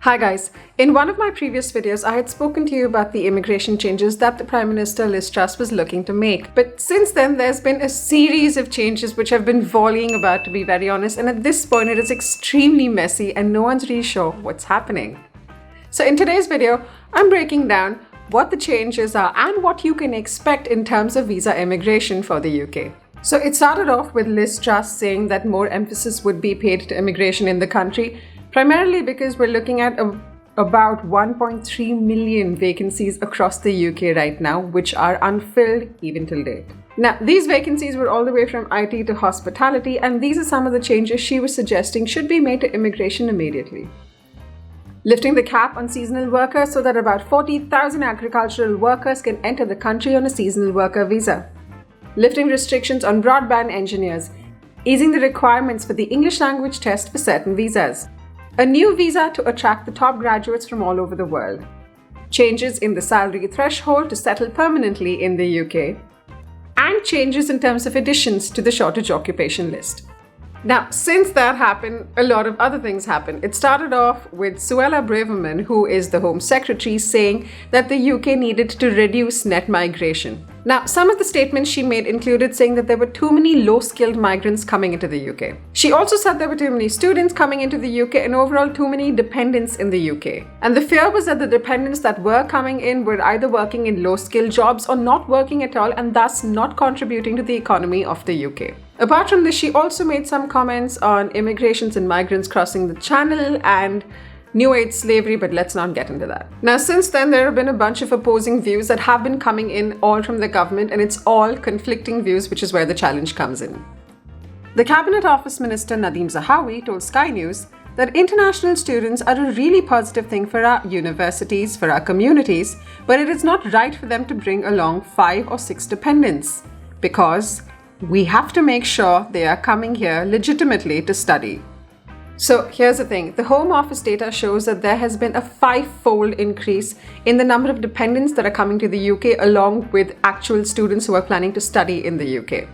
Hi guys, in one of my previous videos I had spoken to you about the immigration changes that the Prime Minister Liz Truss was looking to make. But since then there's been a series of changes which have been volleying about, to be very honest, and at this point it is extremely messy and no one's really sure what's happening. So in today's video I'm breaking down what the changes are and what you can expect in terms of visa immigration for the UK. So it started off with Liz Truss saying that more emphasis would be paid to immigration in the country, primarily because we're looking at about 1.3 million vacancies across the UK right now, which are unfilled even till date. Now, these vacancies were all the way from IT to hospitality, and these are some of the changes she was suggesting should be made to immigration immediately. Lifting the cap on seasonal workers so that about 40,000 agricultural workers can enter the country on a seasonal worker visa. Lifting restrictions on broadband engineers. Easing the requirements for the English language test for certain visas. A new visa to attract the top graduates from all over the world. Changes in the salary threshold to settle permanently in the UK. And changes in terms of additions to the shortage occupation list. Now, since that happened, a lot of other things happened. It started off with Suella Braverman, who is the Home Secretary, saying that the UK needed to reduce net migration. Now, some of the statements she made included saying that there were too many low-skilled migrants coming into the UK. She also said there were too many students coming into the UK and overall too many dependents in the UK. And the fear was that the dependents that were coming in were either working in low-skilled jobs or not working at all, and thus not contributing to the economy of the UK. Apart from this, she also made some comments on immigrants and migrants crossing the channel and New Age slavery, but let's not get into that. Now, since then, there have been a bunch of opposing views that have been coming in all from the government, and it's all conflicting views, which is where the challenge comes in. The Cabinet Office Minister Nadeem Zahawi told Sky News that international students are a really positive thing for our universities, for our communities, but it is not right for them to bring along 5 or 6 dependents, because we have to make sure they are coming here legitimately to study. So here's the thing, the Home Office data shows that there has been a 5-fold increase in the number of dependents that are coming to the UK along with actual students who are planning to study in the UK.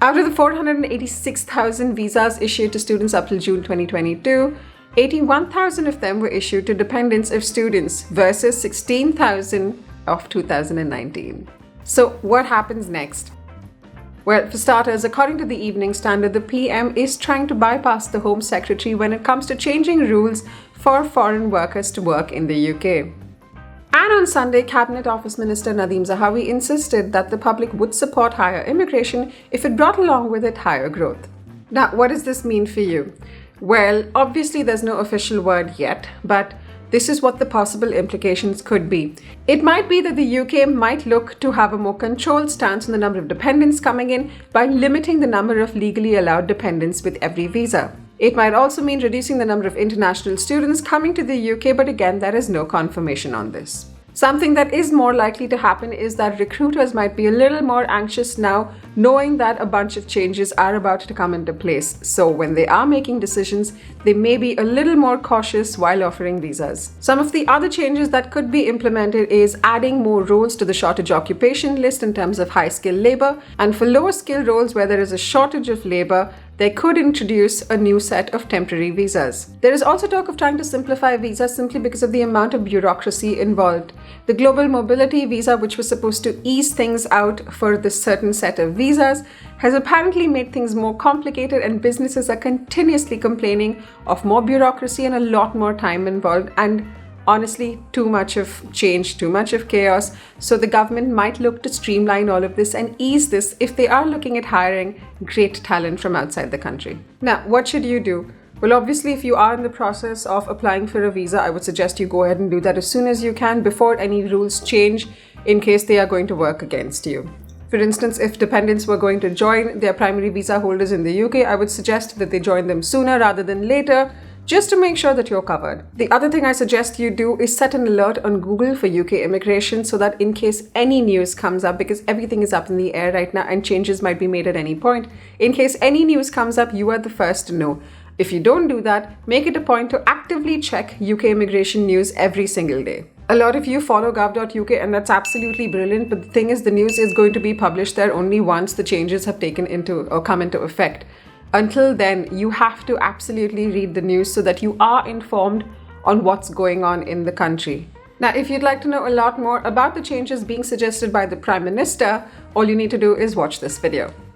Out of the 486,000 visas issued to students up till June 2022, 81,000 of them were issued to dependents of students versus 16,000 of 2019. So what happens next? Well, for starters, according to the Evening Standard, the PM is trying to bypass the Home Secretary when it comes to changing rules for foreign workers to work in the UK. And on Sunday, Cabinet Office Minister Nadeem Zahawi insisted that the public would support higher immigration if it brought along with it higher growth. Now, what does this mean for you? Well, obviously there's no official word yet, but this is what the possible implications could be. It might be that the UK might look to have a more controlled stance on the number of dependents coming in by limiting the number of legally allowed dependents with every visa. It might also mean reducing the number of international students coming to the UK, but again, there is no confirmation on this. Something that is more likely to happen is that recruiters might be a little more anxious now, knowing that a bunch of changes are about to come into place. So when they are making decisions, they may be a little more cautious while offering visas. Some of the other changes that could be implemented is adding more roles to the shortage occupation list in terms of high-skilled labor, and for lower-skilled roles where there is a shortage of labor, they could introduce a new set of temporary visas. There is also talk of trying to simplify visas simply because of the amount of bureaucracy involved. The Global Mobility Visa, which was supposed to ease things out for this certain set of visas, has apparently made things more complicated, and businesses are continuously complaining of more bureaucracy and a lot more time involved, and honestly, too much of change, too much of chaos. So the government might look to streamline all of this and ease this if they are looking at hiring great talent from outside the country. Now, what should you do? Well, obviously, if you are in the process of applying for a visa, I would suggest you go ahead and do that as soon as you can before any rules change in case they are going to work against you. For instance, if dependents were going to join their primary visa holders in the UK, I would suggest that they join them sooner rather than later, just to make sure that you're covered. The other thing I suggest you do is set an alert on Google for UK immigration so that in case any news comes up, because everything is up in the air right now and changes might be made at any point, in case any news comes up, you are the first to know. If you don't do that, make it a point to actively check UK immigration news every single day. A lot of you follow gov.uk, and that's absolutely brilliant, but the thing is, the news is going to be published there only once the changes have taken into or come into effect. Until then, you have to absolutely read the news so that you are informed on what's going on in the country. Now, if you'd like to know a lot more about the changes being suggested by the Prime Minister, all you need to do is watch this video.